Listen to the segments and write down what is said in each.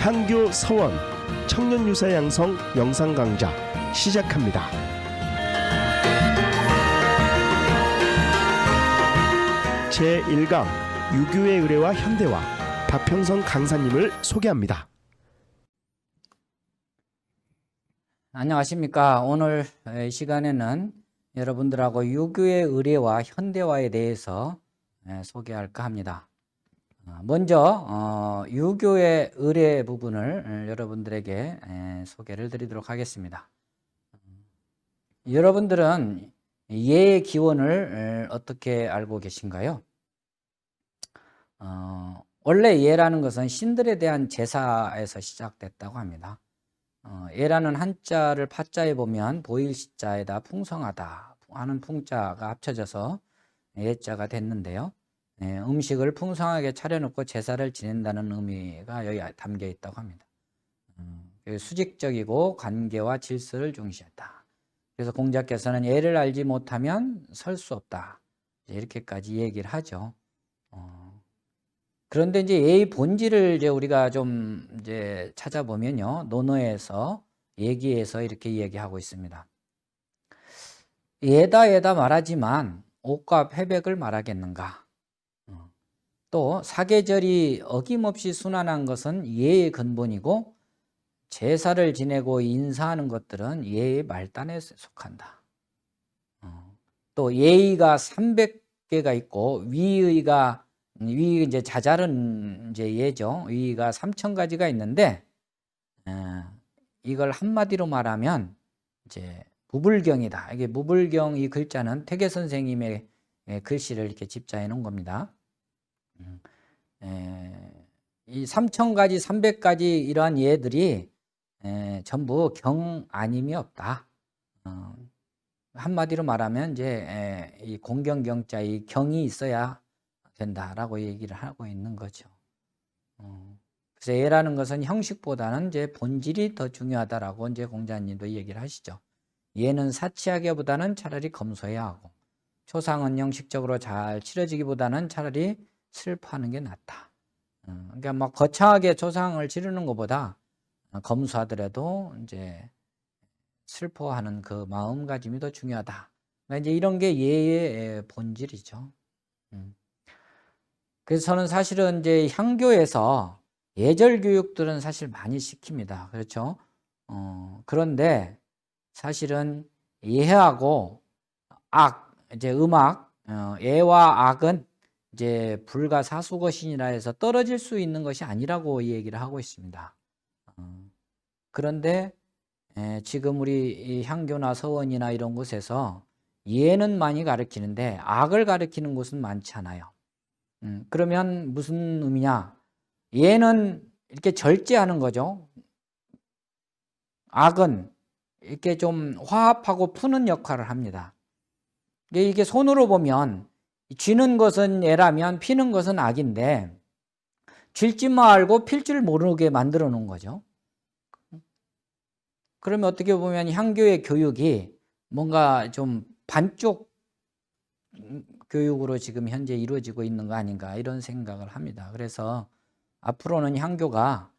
향교 서원 청년 유사 양성 영상 강좌 시작합니다. 제1강 유교의 의례와 현대화 박평선 강사님을 소개합니다. 안녕하십니까. 오늘 시간에는 여러분들하고 유교의 의례와 현대화에 대해서 소개할까 합니다. 먼저 유교의 의례 부분을 여러분들에게 소개를 드리도록 하겠습니다. 여러분들은 예의 기원을 어떻게 알고 계신가요? 원래 예라는 것은 신들에 대한 제사에서 시작됐다고 합니다. 예라는 한자를 파자에 보면 보일시자에다 풍성하다 하는 풍자가 합쳐져서 예자가 됐는데요. 음식을 풍성하게 차려놓고 제사를 지낸다는 의미가 여기 담겨 있다고 합니다. 수직적이고 관계와 질서를 중시했다. 그래서 공자께서는 예를 알지 못하면 설 수 없다. 이렇게까지 얘기를 하죠. 그런데 이제 예의 본질을 이제 우리가 좀 이제 찾아보면요. 논어에서 얘기해서 이렇게 얘기하고 있습니다. 예다 말하지만 옷과 패백을 말하겠는가? 또 사계절이 어김없이 순환한 것은 예의 근본이고 제사를 지내고 인사하는 것들은 예의 말단에 속한다. 또 예의가 300개가 있고 위 이제 자잘은 이제 예죠. 위가 3000가지가 있는데 이걸 한마디로 말하면 이제 무불경이다. 이게 무불경 이 글자는 태계 선생님의 글씨를 이렇게 집자해 놓은 겁니다. 이 3000가지, 300가지 이러한 예들이 전부 경 아님이 없다. 한마디로 말하면 이제 이 공경경자 이 경이 있어야 된다라고 얘기를 하고 있는 거죠. 그래서 예라는 것은 형식보다는 이제 본질이 더 중요하다라고 이제 공자님도 얘기를 하시죠. 예는 사치하기보다는 차라리 검소해야 하고 초상은 형식적으로 잘 치러지기보다는 차라리 슬퍼하는 게 낫다. 그러니까 막 거창하게 초상을 치르는 것보다 검소하더라도 이제 슬퍼하는 그 마음가짐이 더 중요하다. 그러니까 이제 이런 게 예의 본질이죠. 그래서 저는 사실은 이제 향교에서 예절 교육들은 사실 많이 시킵니다. 그렇죠? 그런데 사실은 예하고 악, 이제 음악, 예와 악은 이제 불가사수거신이라 해서 떨어질 수 있는 것이 아니라고 얘기를 하고 있습니다. 그런데 지금 우리 이 향교나 서원이나 이런 곳에서 예는 많이 가르치는데 악을 가르치는 곳은 많지 않아요. 그러면 무슨 의미냐? 예는 이렇게 절제하는 거죠. 악은 이렇게 좀 화합하고 푸는 역할을 합니다. 이게 손으로 보면 쥐는 것은 예라면 피는 것은 악인데 쥘 줄 알고 필 줄 모르게 만들어 놓은 거죠. 그러면 어떻게 보면 향교의 교육이 뭔가 좀 반쪽 교육으로 지금 현재 이루어지고 있는 거 아닌가 이런 생각을 합니다. 그래서 앞으로는 향교가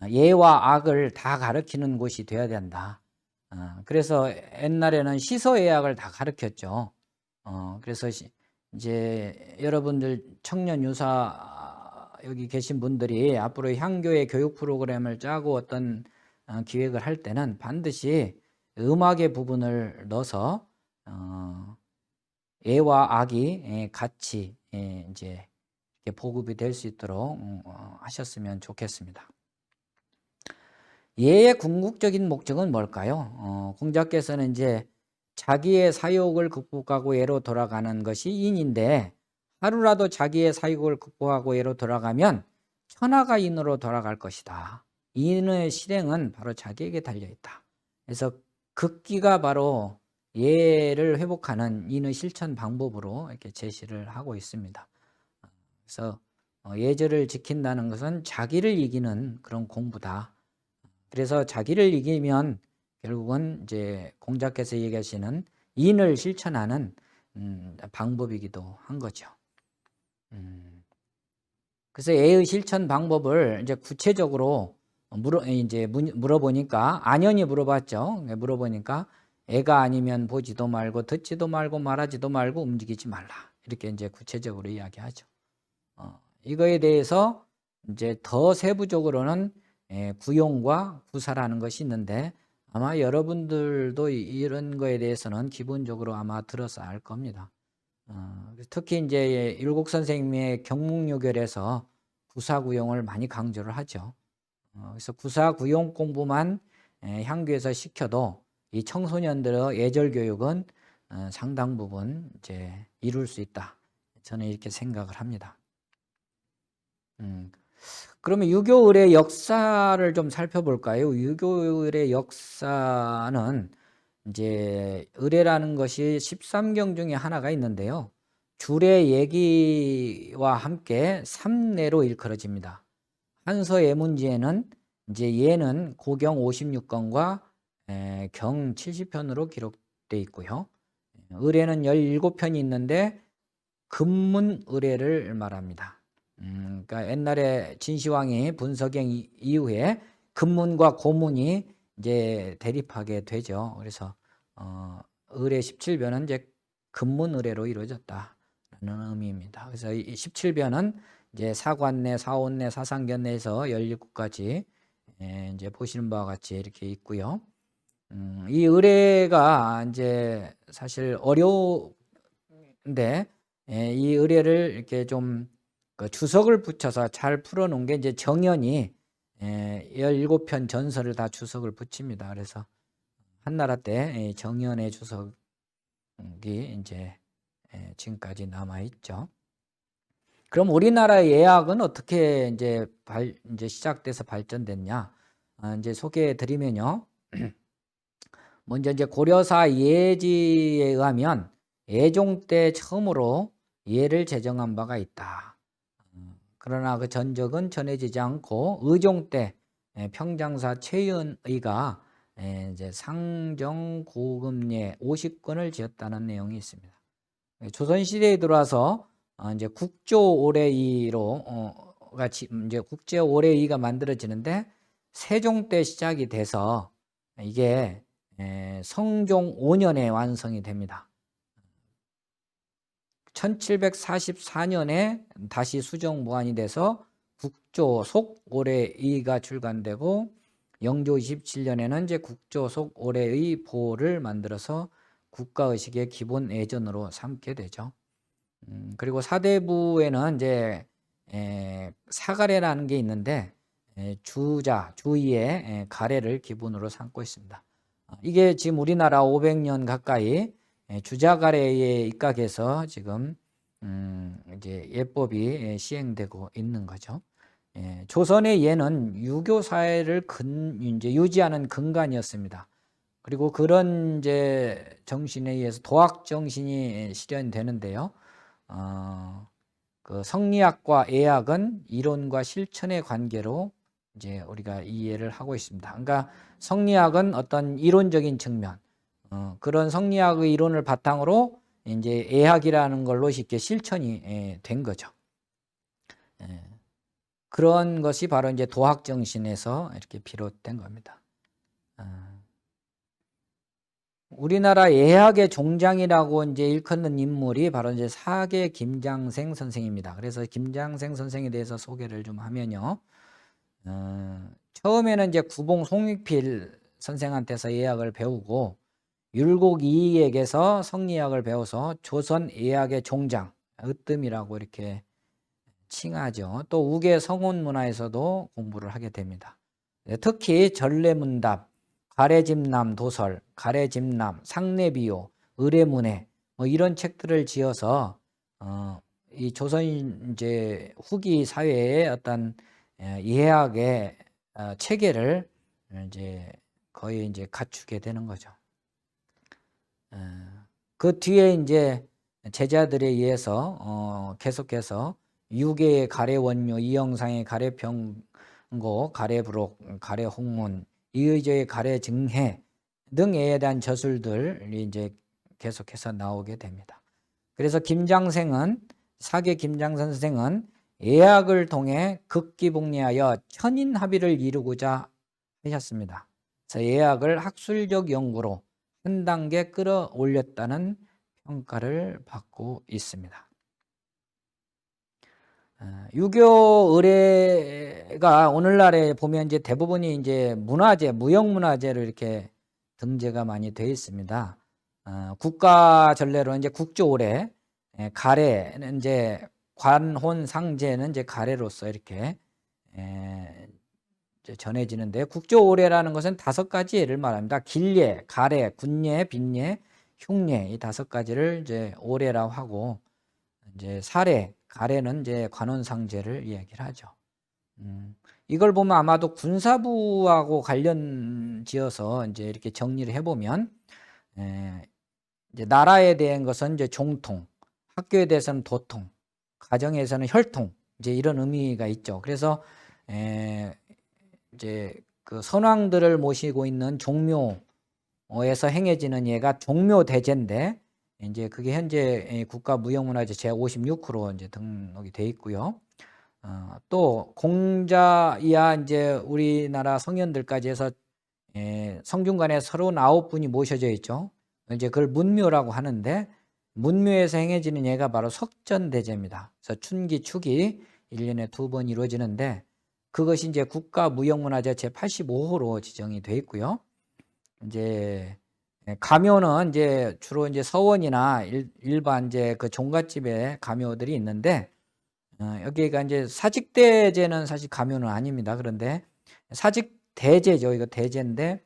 예와 악을 다 가르치는 곳이 돼야 된다. 그래서 옛날에는 시서예악을 다 가르쳤죠. 그래서 이제 여러분들 청년 유사 여기 계신 분들이 앞으로 향교의 교육 프로그램을 짜고 어떤 기획을 할 때는 반드시 음악의 부분을 넣어서 예와 악이 같이 이제 보급이 될 수 있도록 하셨으면 좋겠습니다. 예의 궁극적인 목적은 뭘까요? 공자께서는 이제 자기의 사욕을 극복하고 예로 돌아가는 것이 인인데 하루라도 자기의 사욕을 극복하고 예로 돌아가면 천하가 인으로 돌아갈 것이다. 인의 실행은 바로 자기에게 달려있다. 그래서 극기가 바로 예를 회복하는 인의 실천 방법으로 이렇게 제시를 하고 있습니다. 그래서 예절을 지킨다는 것은 자기를 이기는 그런 공부다. 그래서 자기를 이기면 결국은 이제 공자께서 얘기하시는 인을 실천하는 방법이기도 한 거죠. 그래서 예의 실천 방법을 이제 구체적으로 물어보니까 안연히 물어봤죠. 물어보니까 애가 아니면 보지도 말고 듣지도 말고 말하지도 말고 움직이지 말라. 이렇게 이제 구체적으로 이야기하죠. 이거에 대해서 이제 더 세부적으로는 구용과 구사라는 것이 있는데 아마 여러분들도 이런 거에 대해서는 기본적으로 아마 들어서 알 겁니다. 특히 이제 율곡 선생님의 경묵요결에서 구사구용을 많이 강조를 하죠. 그래서 구사구용 공부만 향교에서 시켜도 이 청소년들의 예절 교육은 상당 부분 이제 이룰 수 있다. 저는 이렇게 생각을 합니다. 그러면 유교의례 역사를 좀 살펴볼까요? 유교의례 역사는 이제 의례라는 것이 13경 중에 하나가 있는데요. 주례 예기와 함께 3내로 일컬어집니다. 한서 예문지에는 이제 예는 고경 56건과 경 70편으로 기록되어 있고요. 의례는 17편이 있는데 금문 의례를 말합니다. 그러니까 옛날에 진시황이 분서경 이후에 금문과 고문이 이제 대립하게 되죠. 그래서 의례 17변은 이제 금문 의례로 이루어졌다라는 의미입니다. 그래서 이 17변은 이제 사관내, 사원내, 사상견내에서 17가지 이제 보시는 바와 같이 이렇게 있고요. 이 의례가 이제 사실 어려운데 이 의례를 이렇게 좀 그 주석을 붙여서 잘 풀어놓은 게 이제 정연이 17편 전설을 다 주석을 붙입니다. 그래서 한나라 때 정연의 주석이 이제 지금까지 남아 있죠. 그럼 우리나라 예학은 어떻게 이제 시작돼서 발전됐냐? 이제 소개해 드리면요. 먼저 이제 고려사 예지에 의하면 예종 때 처음으로 예를 제정한 바가 있다. 그러나 그 전적은 전해지지 않고 의종 때 평장사 최연의가 이제 상정 고금예 50권을 지었다는 내용이 있습니다. 조선 시대에 들어와서 이제 국조 오례이로 이제 국제 오례이가 만들어지는데 세종 때 시작이 돼서 이게 성종 5년에 완성이 됩니다. 1744년에 다시 수정 무한이 돼서 국조 속 오례의가 출간되고 영조 27년에는 이제 국조 속 오례의 보를 만들어서 국가의식의 기본 예전으로 삼게 되죠. 그리고 사대부에는 이제 사가래라는 게 있는데 주의의 가래를 기본으로 삼고 있습니다. 이게 지금 우리나라 500년 가까이 주자가래에 입각해서 지금 이제 예법이 시행되고 있는 거죠. 조선의 예는 유교 사회를 이제 유지하는 근간이었습니다. 그리고 그런 이제 정신에 의해서 도학 정신이 실현되는데요. 그 성리학과 예학은 이론과 실천의 관계로 이제 우리가 이해를 하고 있습니다. 그러니까 성리학은 어떤 이론적인 측면, 그런 성리학의 이론을 바탕으로 이제 예학이라는 걸로 쉽게 실천이 된 거죠. 그런 것이 바로 이제 도학 정신에서 이렇게 비롯된 겁니다. 우리나라 예학의 종장이라고 이제 일컫는 인물이 바로 이제 사계 김장생 선생입니다. 그래서 김장생 선생에 대해서 소개를 좀 하면요. 처음에는 이제 구봉 송익필 선생한테서 예학을 배우고 율곡 이익에게서 성리학을 배워서 조선 예학의 종장, 으뜸이라고 이렇게 칭하죠. 또 우계 성혼 문화에서도 공부를 하게 됩니다. 특히 전래문답, 가래집남 도설, 가래집남, 상내비요, 의례문해 뭐 이런 책들을 지어서 이 조선 이제 후기 사회의 어떤 예학의 체계를 이제 거의 이제 갖추게 되는 거죠. 그 뒤에 이제 제자들에 의해서 계속해서 유계의 가래원묘, 이영상의 가래평고, 가래부록, 가래홍문, 이의조의 가래증해 등에 대한 저술들이 이제 계속해서 나오게 됩니다. 그래서 김장생은 사계 김장선 선생은 예약을 통해 극기복리하여 천인 합의를 이루고자 하셨습니다. 그래서 예약을 학술적 연구로 한 단계 끌어올렸다는 평가를 받고 있습니다. 유교 의례가 오늘날에 보면 이제 대부분이 이제 문화재, 무형문화재로 이렇게 등재가 많이 되어 있습니다. 국가 전례로 이제 국조오례, 가례는 이제 관혼상제는 이제 가례로서 이렇게 이제 전해지는데, 국조오례라는 것은 5가지 예를 말합니다. 길예, 가례, 군예, 빈예, 흉예, 이 5가지를 이제 오례라고 하고, 이제 사례, 가례는 이제 관혼상제를 이야기를 하죠. 이걸 보면 아마도 군사부하고 관련 지어서 이제 이렇게 정리를 해보면, 이제 나라에 대한 것은 이제 종통, 학교에 대해서는 도통, 가정에서는 혈통, 이제 이런 의미가 있죠. 그래서 이제 그 선왕들을 모시고 있는 종묘에서 행해지는 예가 종묘대제인데, 이제 그게 현재 국가무형문화재 제56호로 이제 등록이 돼 있고요. 또 공자 이하 이제 우리나라 성현들까지 해서 성균관에 39분이 모셔져 있죠. 이제 그걸 문묘라고 하는데, 문묘에서 행해지는 예가 바로 석전대제입니다. 그래서 춘기, 추기 1년에 2번 이루어지는데, 그것이 이제 국가무형문화재 제85호로 지정이 돼 있고요. 이제 가묘는 이제 주로 이제 서원이나 일반 이제 그 종갓집에 가묘들이 있는데, 여기가 이제 사직대제는 사실 가묘는 아닙니다. 그런데 사직대제죠. 이거 대제인데,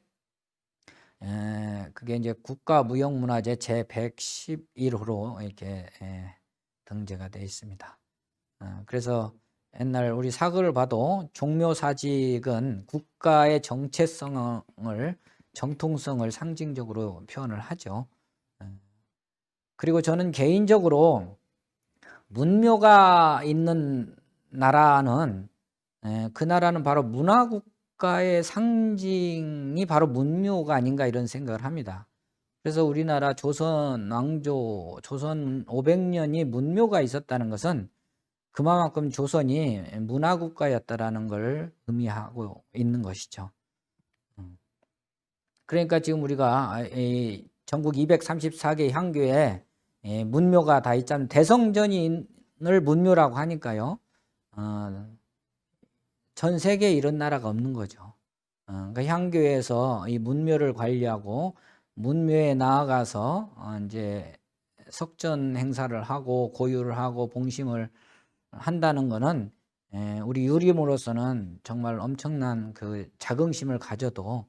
그게 이제 국가무형문화재 제111호로 이렇게 등재가 되어 있습니다. 그래서 옛날 우리 사극을 봐도 종묘사직은 국가의 정체성을, 정통성을 상징적으로 표현을 하죠. 그리고 저는 개인적으로 문묘가 있는 나라는, 그 나라는 바로 문화국가의 상징이 바로 문묘가 아닌가, 이런 생각을 합니다. 그래서 우리나라 조선 왕조, 조선 500년이 문묘가 있었다는 것은 그만큼 조선이 문화국가였다라는 걸 의미하고 있는 것이죠. 그러니까 지금 우리가 이 전국 234개 향교에 문묘가 다 있잖아요. 대성전을 문묘라고 하니까요. 전 세계에 이런 나라가 없는 거죠. 그러니까 향교에서 이 문묘를 관리하고 문묘에 나아가서 이제 석전 행사를 하고 고유를 하고 봉심을 한다는 것은 우리 유림으로서는 정말 엄청난 그 자긍심을 가져도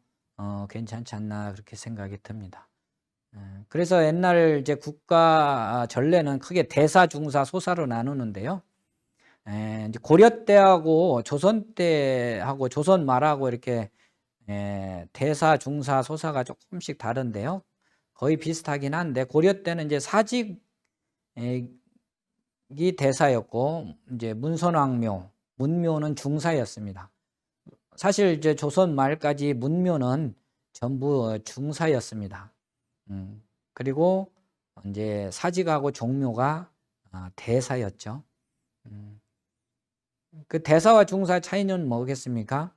괜찮지 않나, 그렇게 생각이 듭니다. 그래서 옛날 이제 국가 전례는 크게 대사, 중사, 소사로 나누는데요. 이제 고려 때하고 조선 때하고 조선 말하고 이렇게 대사, 중사, 소사가 조금씩 다른데요. 거의 비슷하긴 한데, 고려 때는 이제 사직이 대사였고, 이제 문선왕묘, 문묘는 중사였습니다. 사실 이제 조선 말까지 문묘는 전부 중사였습니다. 그리고 이제 사직하고 종묘가 대사였죠. 그 대사와 중사 차이는 뭐겠습니까?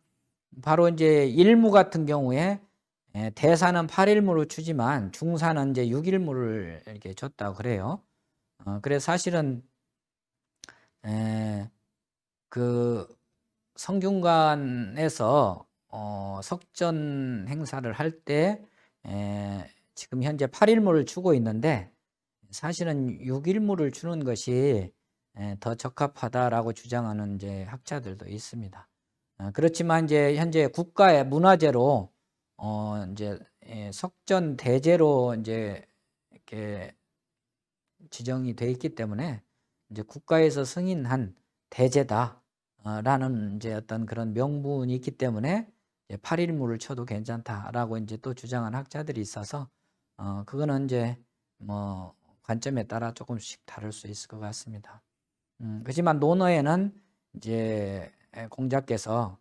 바로 이제 일무 같은 경우에 대사는 8일무를 주지만 중사는 이제 6일무를 이렇게 줬다고 그래요. 그래서 사실은 그 성균관에서 석전 행사를 할 때 지금 현재 8일무를 주고 있는데, 사실은 6일무를 주는 것이 더 적합하다라고 주장하는 이제 학자들도 있습니다. 그렇지만 이제 현재 국가의 문화재로 이제 석전 대제로 이제 이렇게 지정이 돼 있기 때문에, 이제 국가에서 승인한 대제다라는 이제 어떤 그런 명분이 있기 때문에 8일무를 쳐도 괜찮다라고 이제 또 주장한 학자들이 있어서, 그거는 이제 뭐 관점에 따라 조금씩 다를 수 있을 것 같습니다. 그렇지만 논어에는 이제 공자께서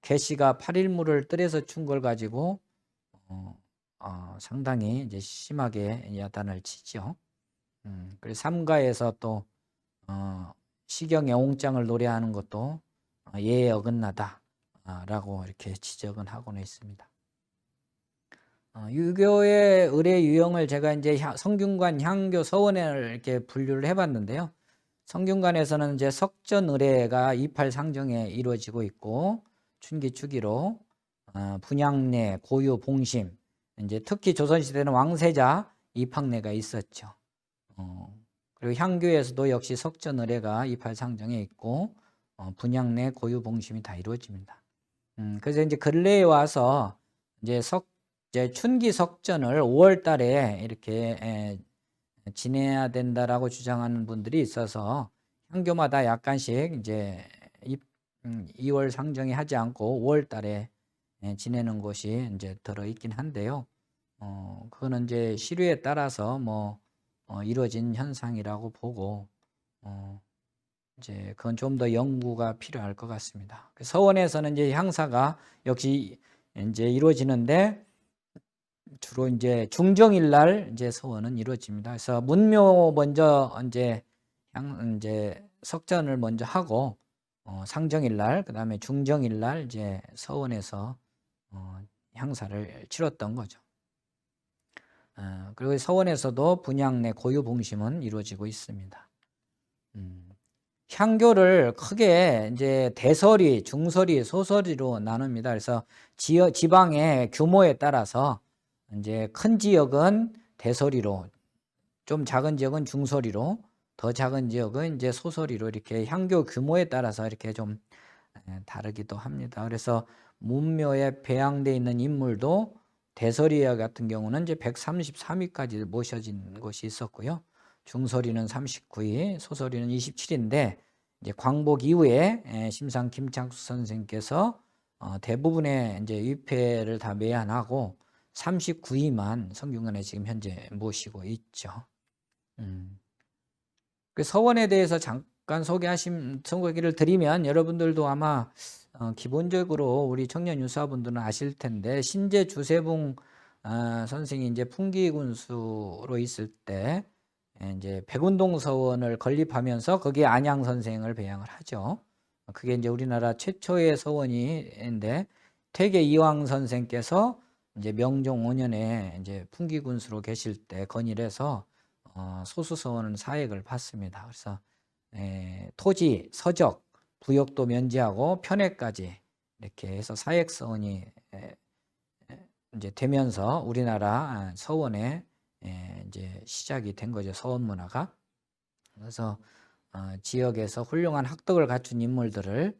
계시가 8일무를 뜰에서 춘 걸 가지고 상당히 이제 심하게 야단을 치죠. 그래서 삼가에서 또 시경의 옹장을 노래하는 것도 예에 어긋나다라고 이렇게 지적은 하고는 있습니다. 유교의 의례 유형을 제가 이제 성균관, 향교, 서원을 이렇게 분류를 해봤는데요. 성균관에서는 이제 석전 의례가 이팔상정에 이루어지고 있고, 춘기 주기로 분향례, 고유, 봉심, 이제 특히 조선시대는 왕세자 입학례가 있었죠. 그리고 향교에서도 역시 석전 의례가 이팔상정에 있고, 분향례, 고유, 봉심이 다 이루어집니다. 그래서 이제 근래에 와서 이제 춘기 석전을 5월 달에 이렇게 지내야 된다라고 주장하는 분들이 있어서 향교마다 약간씩 이제 2월 상정에 하지 않고 5월 달에 지내는 곳이 이제 들어 있긴 한데요. 그거는 이제 시류에 따라서 이루어진 현상이라고 보고 이제 그건 좀 더 연구가 필요할 것 같습니다. 서원에서는 이제 향사가 역시 이제 이루어지는데 주로 이제 중정일 날 이제 서원은 이루어집니다. 그래서 문묘 먼저 이제 석전을 먼저 하고 상정일 날, 그다음에 중정일 날 이제 서원에서 향사를 치렀던 거죠. 그리고 서원에서도 분향례, 고유, 봉심은 이루어지고 있습니다. 향교를 크게 이제 대설이, 중설이, 소설이로 나눕니다. 그래서 지방의 규모에 따라서 이제 큰 지역은 대설이로, 좀 작은 지역은 중설이로, 더 작은 지역은 이제 소설이로 이렇게 향교 규모에 따라서 이렇게 좀 다르기도 합니다. 그래서 문묘에 배양되어 있는 인물도 대설이와 같은 경우는 이제 133위까지 모셔진 곳이 있었고요. 중설이는 39위, 소설이는 27위인데 이제 광복 이후에 심상 김창수 선생께서 대부분의 이제 위패를 다 매한하고 39위만 성균관에 지금 현재 모시고 있죠. 그 서원에 대해서 잠깐 소개를 드리면 여러분들도 아마 기본적으로 우리 청년 유사분들은 아실 텐데 신제 주세붕 선생이 이제 풍기군수로 있을 때 이제 백운동 서원을 건립하면서 거기에 안양 선생을 배양을 하죠. 그게 이제 우리나라 최초의 서원인데 퇴계 이황 선생께서 이제 명종 5년에 이제 풍기군수로 계실 때 건의해서 소수서원 사액을 받습니다. 그래서 토지, 서적, 부역도 면제하고 편애까지 이렇게 해서 사액서원이 이제 되면서 우리나라 서원의 이제 시작이 된 거죠. 서원 문화가. 그래서 지역에서 훌륭한 학덕을 갖춘 인물들을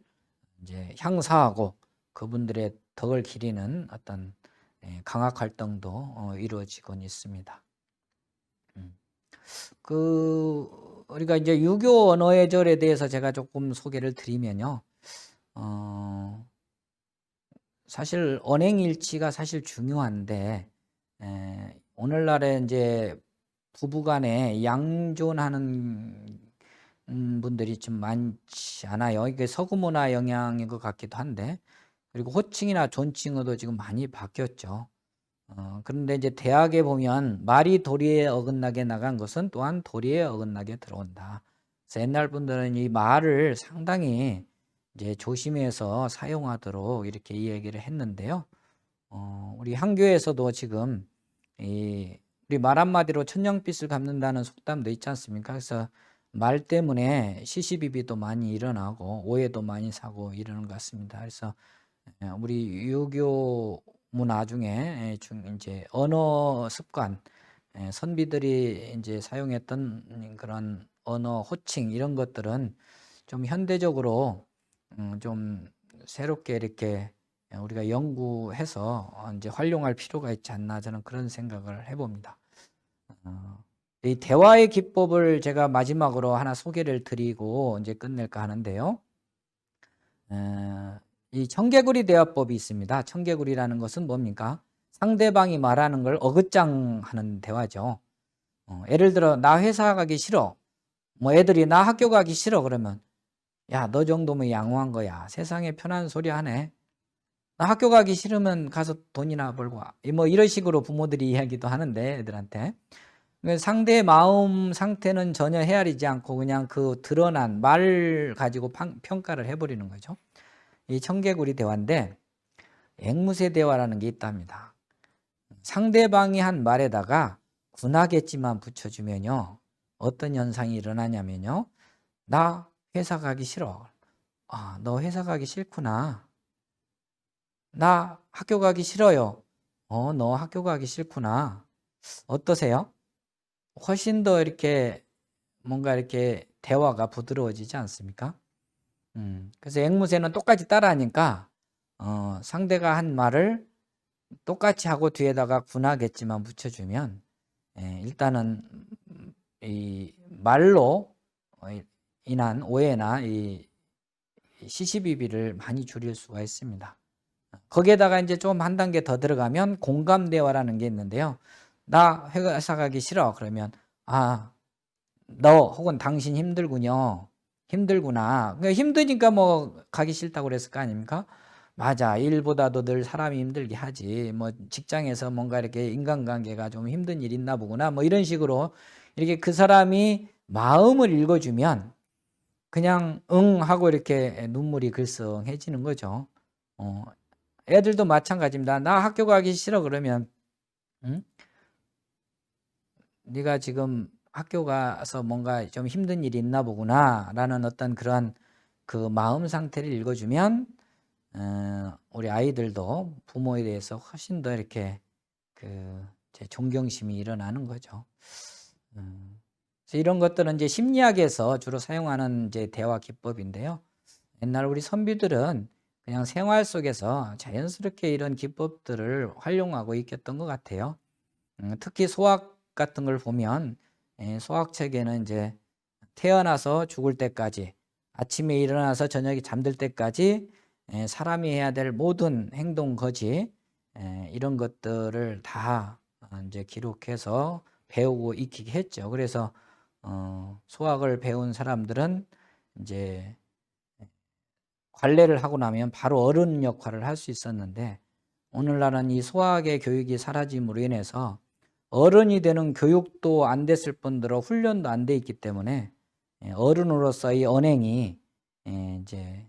이제 향사하고 그분들의 덕을 기리는 어떤 강학 활동도 이루어지곤 있습니다. 우리가 이제 유교 언어의 절에 대해서 제가 조금 소개를 드리면요. 사실 언행일치가 사실 중요한데 오늘날에 이제 부부간에 양존하는 분들이 좀 많지 않아요. 이게 서구 문화 영향인 것 같기도 한데, 그리고 호칭이나 존칭어도 지금 많이 바뀌었죠. 그런데 이제 대학에 보면 말이 도리에 어긋나게 나간 것은 또한 도리에 어긋나게 들어온다. 그래서 옛날 분들은 이 말을 상당히 이제 조심해서 사용하도록 이렇게 이야기를 했는데요. 우리 향교에서도 지금 우리 말 한마디로 천냥빚을 갚는다는 속담도 있지 않습니까? 그래서 말 때문에 시시비비도 많이 일어나고 오해도 많이 사고 이러는 것 같습니다. 그래서 우리 유교 문화 중에 이제 언어 습관, 선비들이 이제 사용했던 그런 언어 호칭 이런 것들은 좀 현대적으로 좀 새롭게 이렇게 우리가 연구해서 이제 활용할 필요가 있지 않나 저는 그런 생각을 해봅니다. 이 대화의 기법을 제가 마지막으로 하나 소개를 드리고 이제 끝낼까 하는데요. 이 청개구리 대화법이 있습니다. 청개구리라는 것은 뭡니까? 상대방이 말하는 걸 어긋장하는 대화죠. 예를 들어 나 회사 가기 싫어. 뭐 애들이 나 학교 가기 싫어 그러면 야, 너 정도면 양호한 거야. 세상에 편한 소리 하네. 나 학교 가기 싫으면 가서 돈이나 벌고 와. 뭐 이런 식으로 부모들이 이야기도 하는데 애들한테. 상대의 마음 상태는 전혀 헤아리지 않고 그냥 그 드러난 말 가지고 평가를 해버리는 거죠. 이 청개구리 대화인데 앵무새 대화라는 게 있답니다. 상대방이 한 말에다가 군하겠지만 붙여주면요. 어떤 현상이 일어나냐면요. 나 회사 가기 싫어. 아, 너 회사 가기 싫구나. 나 학교 가기 싫어요. 너 학교 가기 싫구나. 어떠세요? 훨씬 더 이렇게 뭔가 이렇게 대화가 부드러워지지 않습니까? 그래서 앵무새는 똑같이 따라하니까 상대가 한 말을 똑같이 하고 뒤에다가 군하겠지만 붙여주면 일단은 이 말로 인한 오해나 이 시시비비를 많이 줄일 수가 있습니다. 거기에다가 이제 좀 한 단계 더 들어가면 공감 대화라는 게 있는데요. 나 회사 가기 싫어. 그러면 아, 너 혹은 당신 힘들군요. 힘들구나. 그러니까 힘드니까 뭐 가기 싫다고 그랬을 거 아닙니까? 맞아. 일보다도 늘 사람이 힘들게 하지. 뭐 직장에서 뭔가 이렇게 인간관계가 좀 힘든 일이 있나 보구나. 뭐 이런 식으로 이렇게 그 사람이 마음을 읽어주면 그냥 응 하고 이렇게 눈물이 글썽해지는 거죠. 애들도 마찬가지입니다. 나 학교 가기 싫어 그러면 응? 네가 지금 학교 가서 뭔가 좀 힘든 일이 있나 보구나 라는 어떤 그런 그 마음 상태를 읽어주면 우리 아이들도 부모에 대해서 훨씬 더 이렇게 그 존경심이 일어나는 거죠. 그래서 이런 것들은 이제 심리학에서 주로 사용하는 이제 대화 기법인데요. 옛날 우리 선비들은 그냥 생활 속에서 자연스럽게 이런 기법들을 활용하고 있었던 것 같아요. 특히 소학 같은 걸 보면 소학책에는 이제 태어나서 죽을 때까지 아침에 일어나서 저녁에 잠들 때까지 사람이 해야 될 모든 행동 거지 이런 것들을 다 이제 기록해서 배우고 익히게 했죠. 그래서 소학을 배운 사람들은 이제 관례를 하고 나면 바로 어른 역할을 할 수 있었는데 오늘날은 이 소학의 교육이 사라짐으로 인해서 어른이 되는 교육도 안 됐을 뿐더러 훈련도 안 돼 있기 때문에 어른으로서의 언행이 이제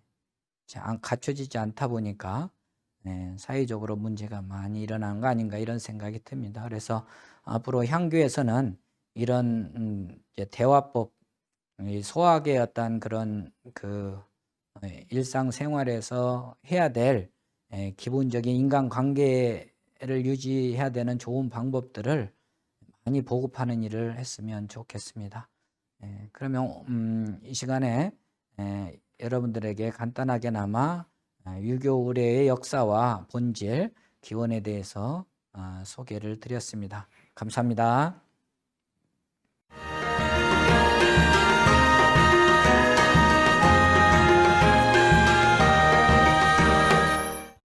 갖춰지지 않다 보니까 사회적으로 문제가 많이 일어나는 거 아닌가 이런 생각이 듭니다. 그래서 앞으로 향교에서는 이런 이제 대화법, 이 소학의 어떤 그런 그 일상생활에서 해야 될 기본적인 인간관계를 유지해야 되는 좋은 방법들을 많이 보급하는 일을 했으면 좋겠습니다. 그러면 이 시간에 여러분들에게 간단하게나마 유교 의례의 역사와 본질, 기원에 대해서 소개를 드렸습니다. 감사합니다.